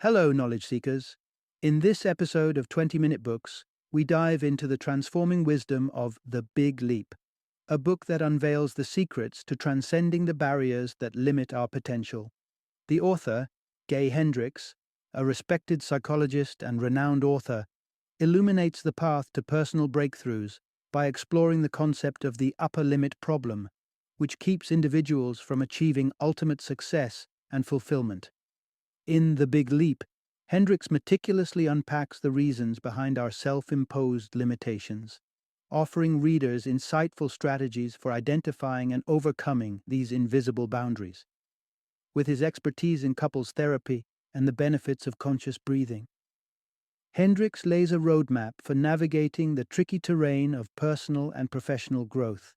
Hello, knowledge seekers. In this episode of 20-Minute Books, we dive into the transforming wisdom of The Big Leap, a book that unveils the secrets to transcending the barriers that limit our potential. The author, Hendricks, a respected psychologist and renowned author, illuminates the path to personal breakthroughs by exploring the concept of the upper limit problem, which keeps individuals from achieving ultimate success and fulfillment. In The Big Leap, Hendricks meticulously unpacks the reasons behind our self-imposed limitations, offering readers insightful strategies for identifying and overcoming these invisible boundaries. With his expertise in couples therapy and the benefits of conscious breathing, Hendricks lays a roadmap for navigating the tricky terrain of personal and professional growth.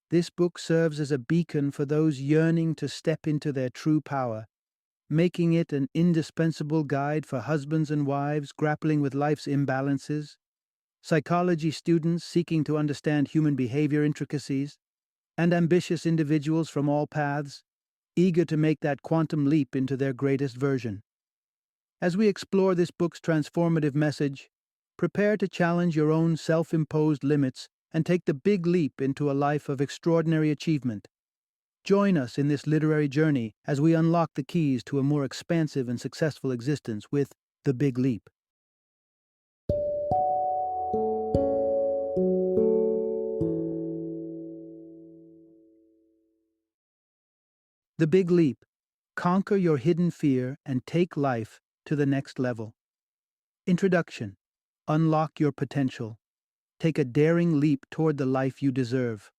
This book serves as a beacon for those yearning to step into their true power, making it an indispensable guide for husbands and wives grappling with life's imbalances, psychology students seeking to understand human behavior intricacies, and ambitious individuals from all paths, eager to make that quantum leap into their greatest version. As we explore this book's transformative message, prepare to challenge your own self-imposed limits and take the big leap into a life of extraordinary achievement. Join us in this literary journey as we unlock the keys to a more expansive and successful existence with The Big Leap. The Big Leap. Conquer your hidden fear and take life to the next level. Introduction. Unlock your potential. Take a daring leap toward the life you deserve.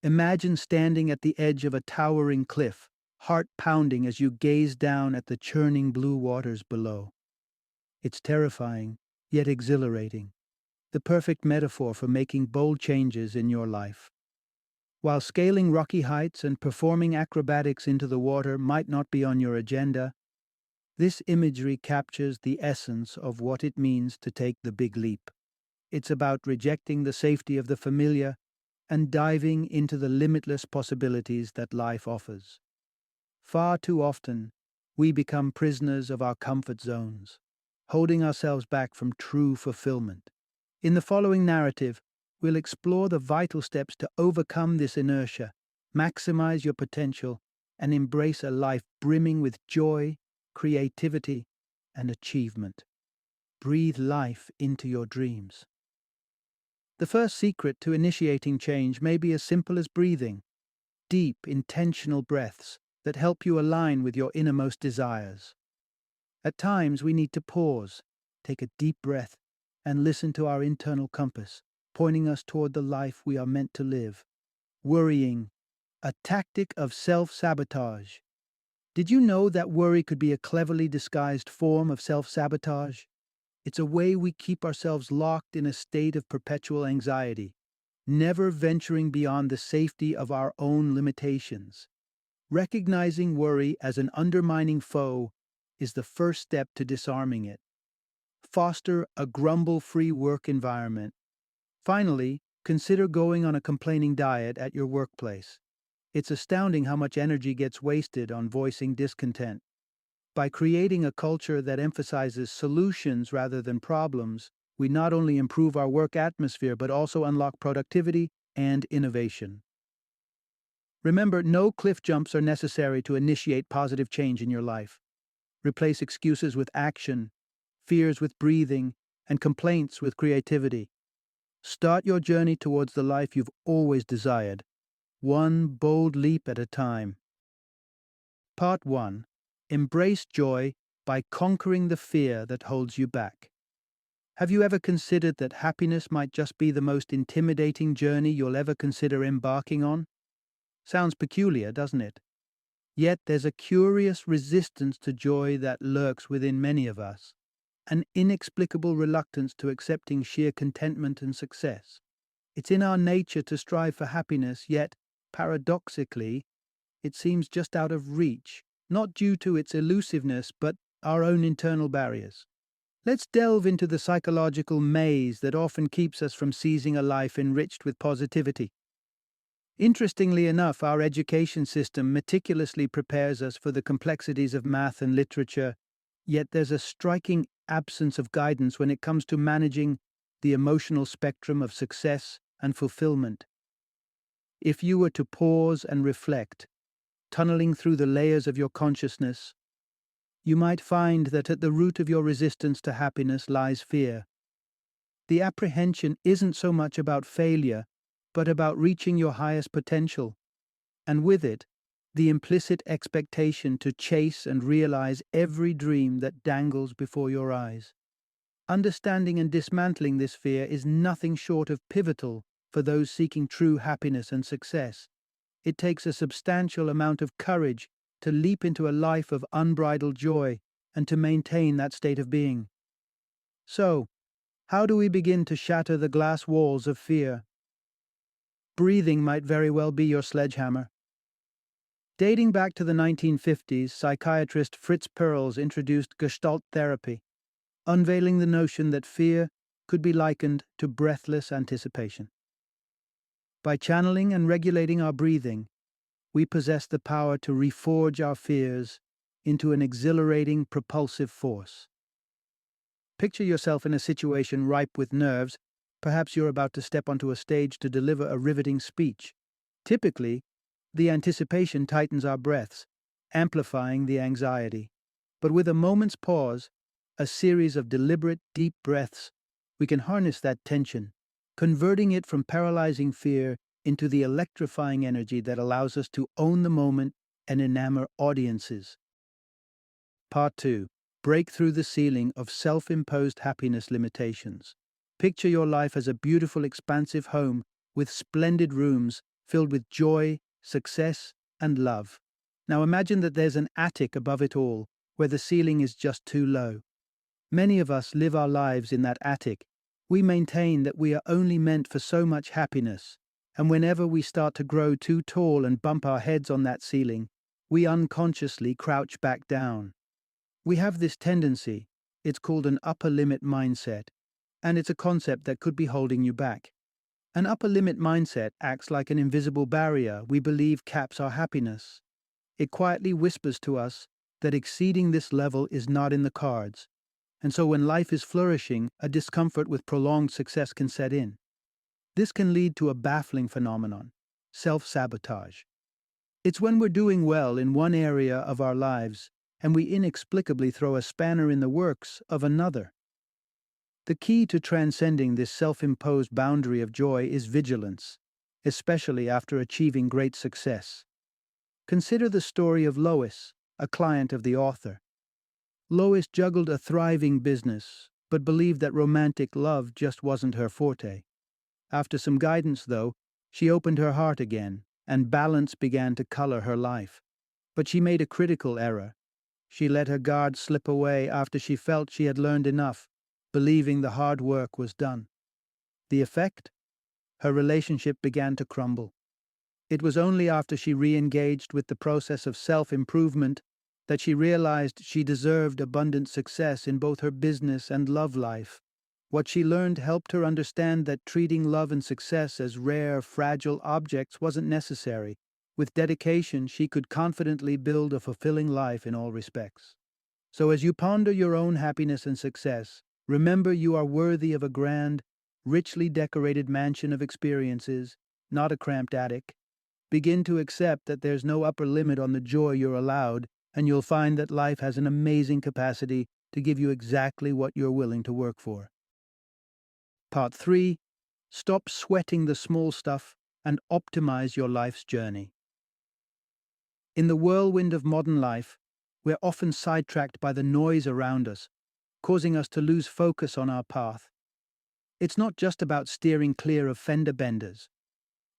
Imagine standing at the edge of a towering cliff, heart pounding as you gaze down at the churning blue waters below. It's terrifying, yet exhilarating, the perfect metaphor for making bold changes in your life. While scaling rocky heights and performing acrobatics into the water might not be on your agenda, this imagery captures the essence of what it means to take the big leap. It's about rejecting the safety of the familiar and diving into the limitless possibilities that life offers. Far too often, we become prisoners of our comfort zones, holding ourselves back from true fulfillment. In the following narrative, we'll explore the vital steps to overcome this inertia, maximize your potential, and embrace a life brimming with joy, creativity, and achievement. Breathe life into your dreams. The first secret to initiating change may be as simple as breathing, deep, intentional breaths that help you align with your innermost desires. At times, we need to pause, take a deep breath, and listen to our internal compass, pointing us toward the life we are meant to live. Worrying, a tactic of self-sabotage. Did you know that worry could be a cleverly disguised form of self-sabotage? It's a way we keep ourselves locked in a state of perpetual anxiety, never venturing beyond the safety of our own limitations. Recognizing worry as an undermining foe is the first step to disarming it. Foster a grumble-free work environment. Finally, consider going on a complaining diet at your workplace. It's astounding how much energy gets wasted on voicing discontent. By creating a culture that emphasizes solutions rather than problems, we not only improve our work atmosphere but also unlock productivity and innovation. Remember, no cliff jumps are necessary to initiate positive change in your life. Replace excuses with action, fears with breathing, and complaints with creativity. Start your journey towards the life you've always desired, one bold leap at a time. Part 1. Embrace joy by conquering the fear that holds you back. Have you ever considered that happiness might just be the most intimidating journey you'll ever consider embarking on? Sounds peculiar, doesn't it? Yet there's a curious resistance to joy that lurks within many of us, an inexplicable reluctance to accepting sheer contentment and success. It's in our nature to strive for happiness, yet, paradoxically, it seems just out of reach, not due to its elusiveness, but our own internal barriers. Let's delve into the psychological maze that often keeps us from seizing a life enriched with positivity. Interestingly enough, our education system meticulously prepares us for the complexities of math and literature, Yet there's a striking absence of guidance when it comes to managing the emotional spectrum of success and fulfillment. If you were to pause and reflect, tunneling through the layers of your consciousness, you might find that at the root of your resistance to happiness lies fear. The apprehension isn't so much about failure, but about reaching your highest potential, and with it, the implicit expectation to chase and realize every dream that dangles before your eyes. Understanding and dismantling this fear is nothing short of pivotal for those seeking true happiness and success. It takes a substantial amount of courage to leap into a life of unbridled joy and to maintain that state of being. So, how do we begin to shatter the glass walls of fear? Breathing might very well be your sledgehammer. Dating back to the 1950s, psychiatrist Fritz Perls introduced Gestalt therapy, unveiling the notion that fear could be likened to breathless anticipation. By channeling and regulating our breathing, we possess the power to reforge our fears into an exhilarating, propulsive force. Picture yourself in a situation ripe with nerves. Perhaps you're about to step onto a stage to deliver a riveting speech. Typically, the anticipation tightens our breaths, amplifying the anxiety. But with a moment's pause, a series of deliberate, deep breaths, we can harness that tension, converting it from paralyzing fear into the electrifying energy that allows us to own the moment and enamor audiences. Part 2. Break through the ceiling of self-imposed happiness limitations. Picture your life as a beautiful, expansive home with splendid rooms filled with joy, success, and love. Now imagine that there's an attic above it all, where the ceiling is just too low. Many of us live our lives in that attic. We maintain that we are only meant for so much happiness, and whenever we start to grow too tall and bump our heads on that ceiling, we unconsciously crouch back down. We have this tendency, it's called an upper limit mindset, and it's a concept that could be holding you back. An upper limit mindset acts like an invisible barrier we believe caps our happiness. It quietly whispers to us that exceeding this level is not in the cards, and so when life is flourishing, a discomfort with prolonged success can set in. This can lead to a baffling phenomenon: self-sabotage. It's when we're doing well in one area of our lives and we inexplicably throw a spanner in the works of another. The key to transcending this self-imposed boundary of joy is vigilance, especially after achieving great success. Consider the story of Lois, a client of the author. Lois juggled a thriving business, but believed that romantic love just wasn't her forte. After some guidance, though, she opened her heart again, and balance began to color her life. But she made a critical error. She let her guard slip away after she felt she had learned enough, believing the hard work was done. The effect? Her relationship began to crumble. It was only after she re-engaged with the process of self-improvement that she realized she deserved abundant success in both her business and love life. What she learned helped her understand that treating love and success as rare, fragile objects wasn't necessary. With dedication, she could confidently build a fulfilling life in all respects. So as you ponder your own happiness and success, remember you are worthy of a grand, richly decorated mansion of experiences, not a cramped attic. Begin to accept that there's no upper limit on the joy you're allowed, and you'll find that life has an amazing capacity to give you exactly what you're willing to work for. Part 3. Stop sweating the small stuff and optimize your life's journey. In the whirlwind of modern life, we're often sidetracked by the noise around us, causing us to lose focus on our path. It's not just about steering clear of fender benders.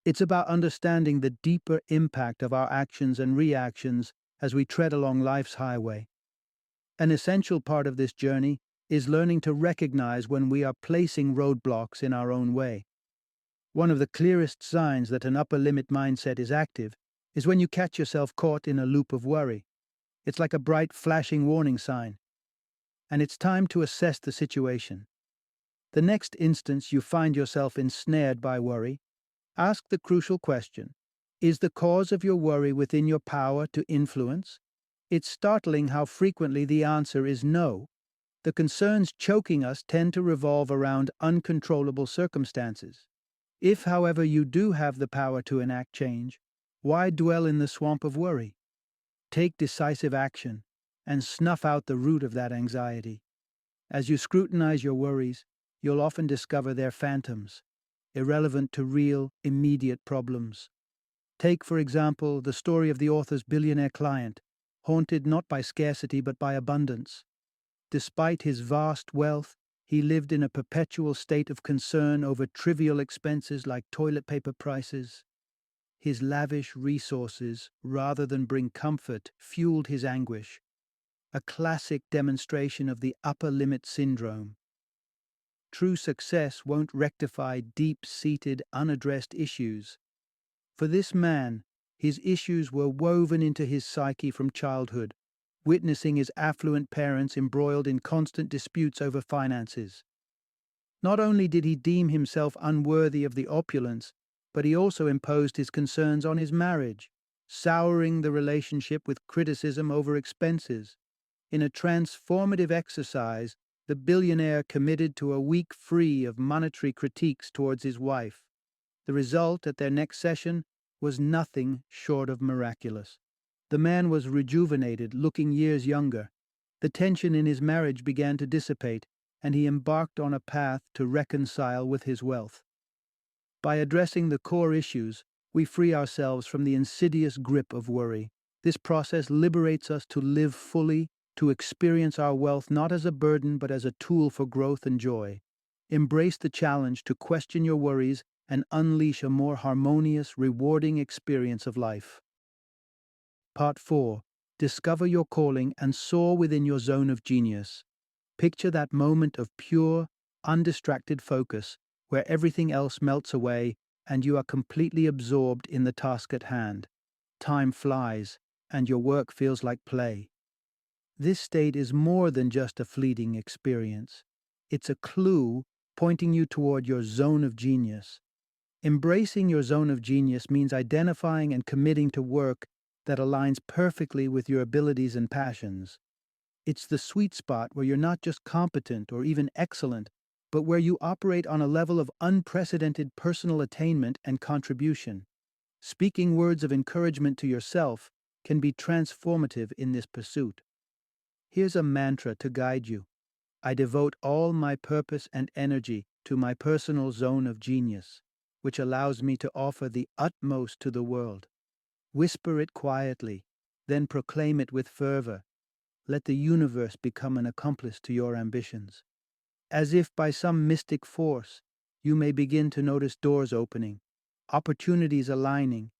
It's about understanding the deeper impact of our actions and reactions as we tread along life's highway. An essential part of this journey is learning to recognize when we are placing roadblocks in our own way. One of the clearest signs that an upper limit mindset is active is when you catch yourself caught in a loop of worry. It's like a bright, flashing warning sign. And it's time to assess the situation. The next instance you find yourself ensnared by worry, ask the crucial question: is the cause of your worry within your power to influence? It's startling how frequently the answer is no. The concerns choking us tend to revolve around uncontrollable circumstances. If, however, you do have the power to enact change, why dwell in the swamp of worry? Take decisive action and snuff out the root of that anxiety. As you scrutinize your worries, you'll often discover they're phantoms, irrelevant to real, immediate problems. Take, for example, the story of the author's billionaire client, haunted not by scarcity but by abundance. Despite his vast wealth, he lived in a perpetual state of concern over trivial expenses like toilet paper prices. His lavish resources, rather than bring comfort, fueled his anguish, a classic demonstration of the upper limit syndrome. True success won't rectify deep-seated, unaddressed issues. For this man, his issues were woven into his psyche from childhood, witnessing his affluent parents embroiled in constant disputes over finances. Not only did he deem himself unworthy of the opulence, but he also imposed his concerns on his marriage, souring the relationship with criticism over expenses. In a transformative exercise, the billionaire committed to a week free of monetary critiques towards his wife. The result at their next session was nothing short of miraculous. The man was rejuvenated, looking years younger. The tension in his marriage began to dissipate, and he embarked on a path to reconcile with his wealth. By addressing the core issues, we free ourselves from the insidious grip of worry. This process liberates us to live fully, to experience our wealth not as a burden but as a tool for growth and joy. Embrace the challenge to question your worries and unleash a more harmonious, rewarding experience of life. Part 4. Discover your calling and soar within your zone of genius. Picture that moment of pure, undistracted focus where everything else melts away and you are completely absorbed in the task at hand. Time flies, and your work feels like play. This state is more than just a fleeting experience. It's a clue pointing you toward your zone of genius. Embracing your zone of genius means identifying and committing to work that aligns perfectly with your abilities and passions. It's the sweet spot where you're not just competent or even excellent, but where you operate on a level of unprecedented personal attainment and contribution. Speaking words of encouragement to yourself can be transformative in this pursuit. Here's a mantra to guide you. I devote all my purpose and energy to my personal zone of genius, which allows me to offer the utmost to the world. Whisper it quietly, then proclaim it with fervor. Let the universe become an accomplice to your ambitions. As if by some mystic force, you may begin to notice doors opening, opportunities aligning,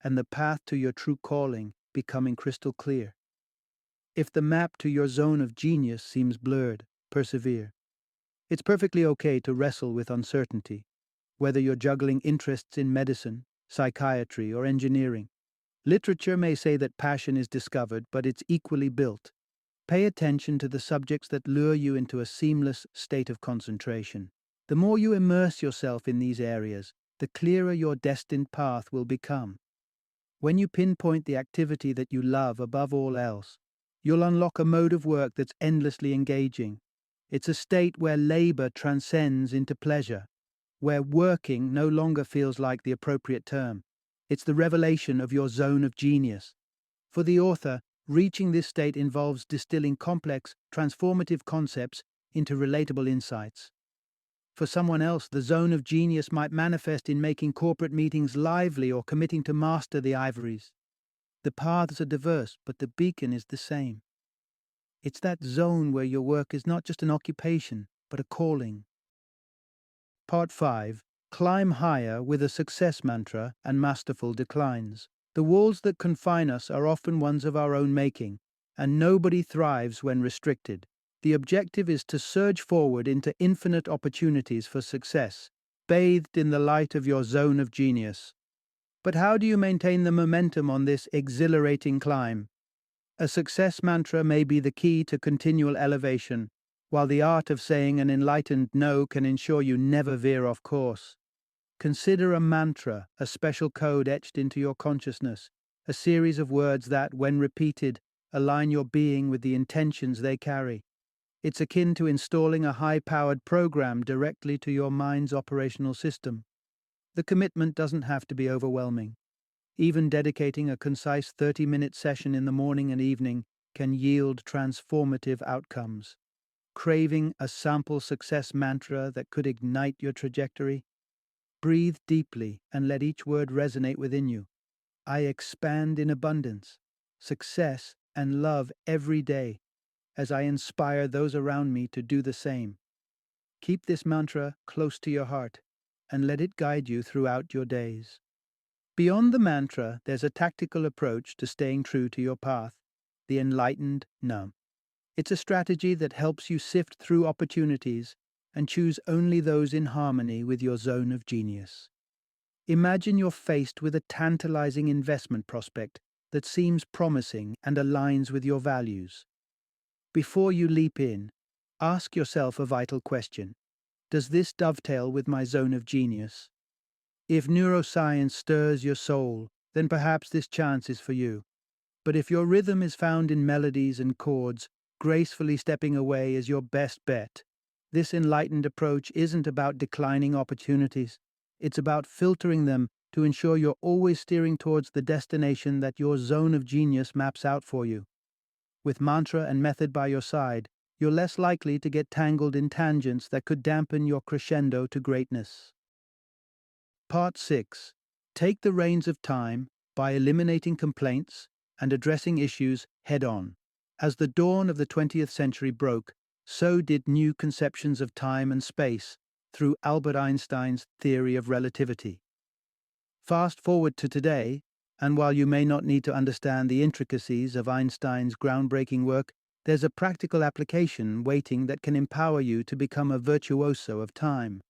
and the path to your true calling becoming crystal clear. If the map to your zone of genius seems blurred, persevere. It's perfectly okay to wrestle with uncertainty, whether you're juggling interests in medicine, psychiatry, or engineering. Literature may say that passion is discovered, but it's equally built. Pay attention to the subjects that lure you into a seamless state of concentration. The more you immerse yourself in these areas, the clearer your destined path will become. When you pinpoint the activity that you love above all else, you'll unlock a mode of work that's endlessly engaging. It's a state where labor transcends into pleasure, where working no longer feels like the appropriate term. It's the revelation of your zone of genius. For the author, reaching this state involves distilling complex, transformative concepts into relatable insights. For someone else, the zone of genius might manifest in making corporate meetings lively or committing to master the ivories. The paths are diverse, but the beacon is the same. It's that zone where your work is not just an occupation, but a calling. Part 5. Climb higher with a success mantra and masterful declines. The walls that confine us are often ones of our own making, and nobody thrives when restricted. The objective is to surge forward into infinite opportunities for success, bathed in the light of your zone of genius. But how do you maintain the momentum on this exhilarating climb? A success mantra may be the key to continual elevation, while the art of saying an enlightened no can ensure you never veer off course. Consider a mantra, a special code etched into your consciousness, a series of words that, when repeated, Align your being with the intentions they carry. It's akin to installing a high-powered program directly to your mind's operational system. The commitment doesn't have to be overwhelming. Even dedicating a concise 30-minute session in the morning and evening can yield transformative outcomes. Craving a sample success mantra that could ignite your trajectory? Breathe deeply and let each word resonate within you. I expand in abundance, success, and love every day as I inspire those around me to do the same. Keep this mantra close to your heart and let it guide you throughout your days. Beyond the mantra, there's a tactical approach to staying true to your path, the enlightened no. It's a strategy that helps you sift through opportunities and choose only those in harmony with your zone of genius. Imagine you're faced with a tantalizing investment prospect that seems promising and aligns with your values. Before you leap in, ask yourself a vital question. Does this dovetail with my zone of genius? If neuroscience stirs your soul, then perhaps this chance is for you. But if your rhythm is found in melodies and chords, gracefully stepping away is your best bet. This enlightened approach isn't about declining opportunities. It's about filtering them to ensure you're always steering towards the destination that your zone of genius maps out for you. With mantra and method by your side, you're less likely to get tangled in tangents that could dampen your crescendo to greatness. Part 6. Take the reins of time by eliminating complaints and addressing issues head-on. As the dawn of the 20th century broke, so did new conceptions of time and space through Albert Einstein's theory of relativity. Fast forward to today, and while you may not need to understand the intricacies of Einstein's groundbreaking work, there's a practical application waiting that can empower you to become a virtuoso of time.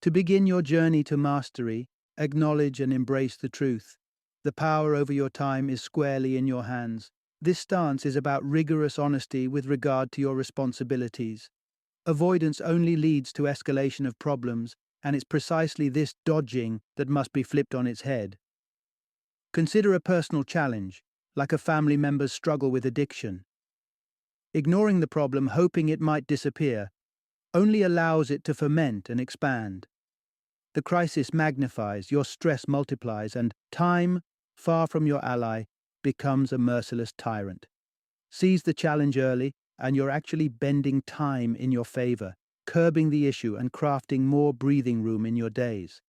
To begin your journey to mastery, acknowledge and embrace the truth. The power over your time is squarely in your hands. This stance is about rigorous honesty with regard to your responsibilities. Avoidance only leads to escalation of problems, and it's precisely this dodging that must be flipped on its head. Consider a personal challenge, like a family member's struggle with addiction. Ignoring the problem, hoping it might disappear, only allows it to ferment and expand. The crisis magnifies, your stress multiplies, and time, far from your ally, becomes a merciless tyrant. Seize the challenge early, and you're actually bending time in your favor, curbing the issue and crafting more breathing room in your days.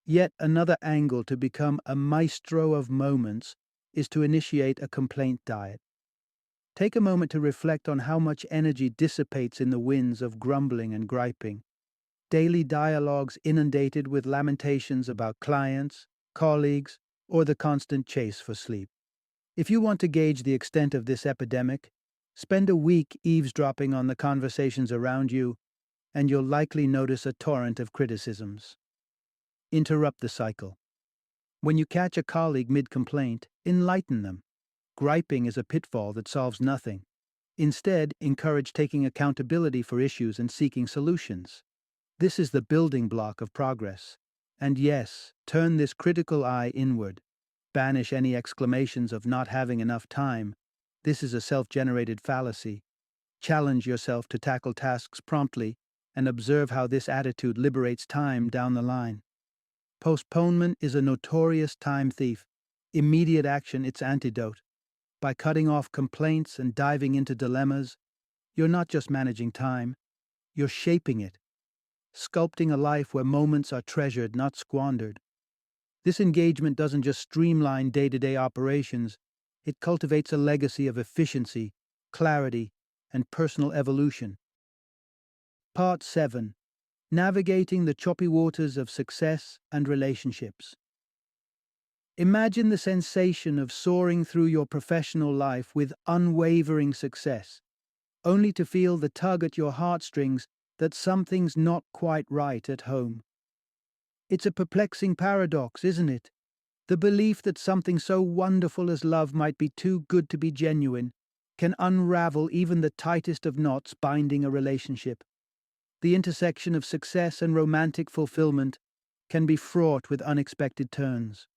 Yet another angle to become a maestro of moments is to initiate a complaint diet. Take a moment to reflect on how much energy dissipates in the winds of grumbling and griping. Daily dialogues inundated with lamentations about clients, colleagues, or the constant chase for sleep. If you want to gauge the extent of this epidemic, spend a week eavesdropping on the conversations around you, and you'll likely notice a torrent of criticisms. Interrupt the cycle. When you catch a colleague mid-complaint, enlighten them. Griping is a pitfall that solves nothing. Instead, encourage taking accountability for issues and seeking solutions. This is the building block of progress. And yes, turn this critical eye inward. Banish any exclamations of not having enough time. This is a self-generated fallacy. Challenge yourself to tackle tasks promptly and observe how this attitude liberates time down the line. Postponement is a notorious time thief. Immediate action its antidote. By cutting off complaints and diving into dilemmas, you're not just managing time, you're shaping it, sculpting a life where moments are treasured, not squandered. This engagement doesn't just streamline day-to-day operations, it cultivates a legacy of efficiency, clarity, and personal evolution. Part 7. Navigating the choppy waters of success and relationships. Imagine the sensation of soaring through your professional life with unwavering success, only to feel the tug at your heartstrings that something's not quite right at home. It's a perplexing paradox, isn't it? The belief that something so wonderful as love might be too good to be genuine can unravel even the tightest of knots binding a relationship. The intersection of success and romantic fulfillment can be fraught with unexpected turns.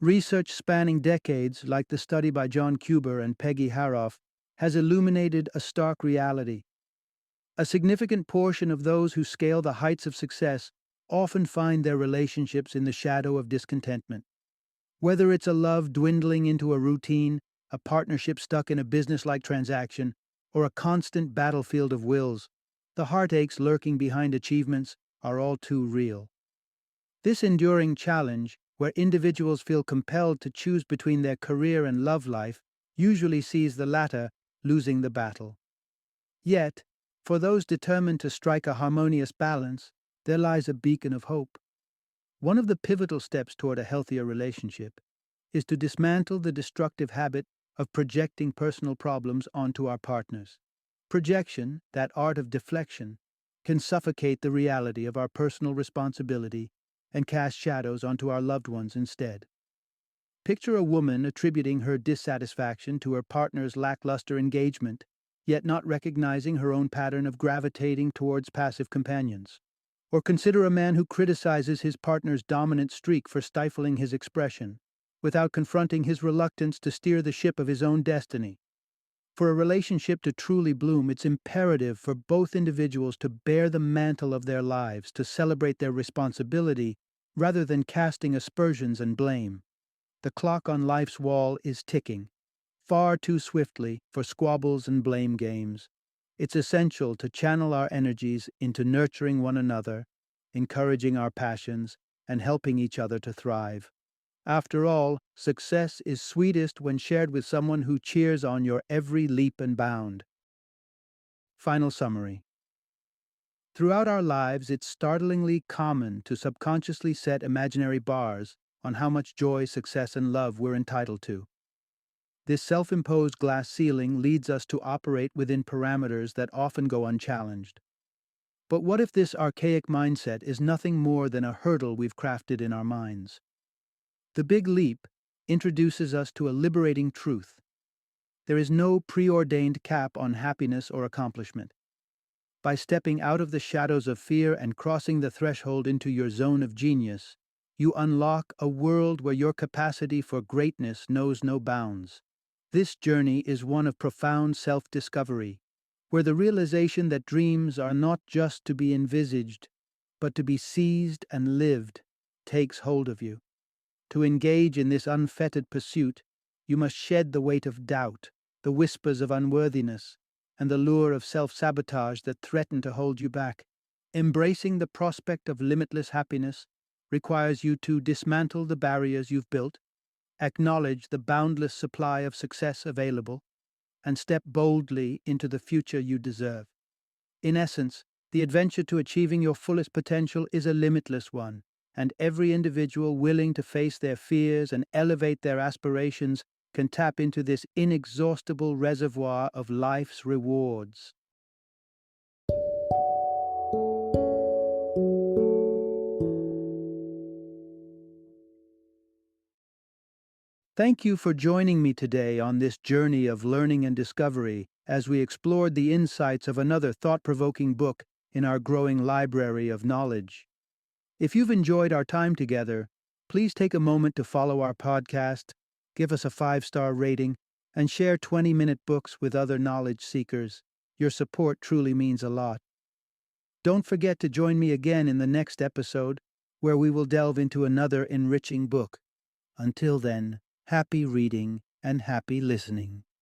Research spanning decades, like the study by John Kuber and Peggy Haroff, has illuminated a stark reality. A significant portion of those who scale the heights of success often find their relationships in the shadow of discontentment. Whether it's a love dwindling into a routine, a partnership stuck in a business-like transaction, or a constant battlefield of wills, the heartaches lurking behind achievements are all too real. This enduring challenge, where individuals feel compelled to choose between their career and love life, usually sees the latter losing the battle. Yet, for those determined to strike a harmonious balance, there lies a beacon of hope. One of the pivotal steps toward a healthier relationship is to dismantle the destructive habit of projecting personal problems onto our partners. Projection, that art of deflection, can suffocate the reality of our personal responsibility and cast shadows onto our loved ones instead. Picture a woman attributing her dissatisfaction to her partner's lackluster engagement, yet not recognizing her own pattern of gravitating towards passive companions. Or consider a man who criticizes his partner's dominant streak for stifling his expression, without confronting his reluctance to steer the ship of his own destiny. For a relationship to truly bloom, it's imperative for both individuals to bear the mantle of their lives, to celebrate their responsibility, rather than casting aspersions and blame. The clock on life's wall is ticking, far too swiftly for squabbles and blame games. It's essential to channel our energies into nurturing one another, encouraging our passions, and helping each other to thrive. After all, success is sweetest when shared with someone who cheers on your every leap and bound. Final summary. Throughout our lives, it's startlingly common to subconsciously set imaginary bars on how much joy, success, and love we're entitled to. This self-imposed glass ceiling leads us to operate within parameters that often go unchallenged. But what if this archaic mindset is nothing more than a hurdle we've crafted in our minds? The Big Leap introduces us to a liberating truth. There is no preordained cap on happiness or accomplishment. By stepping out of the shadows of fear and crossing the threshold into your zone of genius, you unlock a world where your capacity for greatness knows no bounds. This journey is one of profound self-discovery, where the realization that dreams are not just to be envisaged, but to be seized and lived, takes hold of you. To engage in this unfettered pursuit, you must shed the weight of doubt, the whispers of unworthiness, and the lure of self-sabotage that threaten to hold you back. Embracing the prospect of limitless happiness requires you to dismantle the barriers you've built, acknowledge the boundless supply of success available, and step boldly into the future you deserve. In essence, the adventure to achieving your fullest potential is a limitless one, and every individual willing to face their fears and elevate their aspirations can tap into this inexhaustible reservoir of life's rewards. Thank you for joining me today on this journey of learning and discovery as we explored the insights of another thought-provoking book in our growing library of knowledge. If you've enjoyed our time together, please take a moment to follow our podcast, give us a 5-star rating, and share 20-minute books with other knowledge seekers. Your support truly means a lot. Don't forget to join me again in the next episode, where we will delve into another enriching book. Until then, happy reading and happy listening.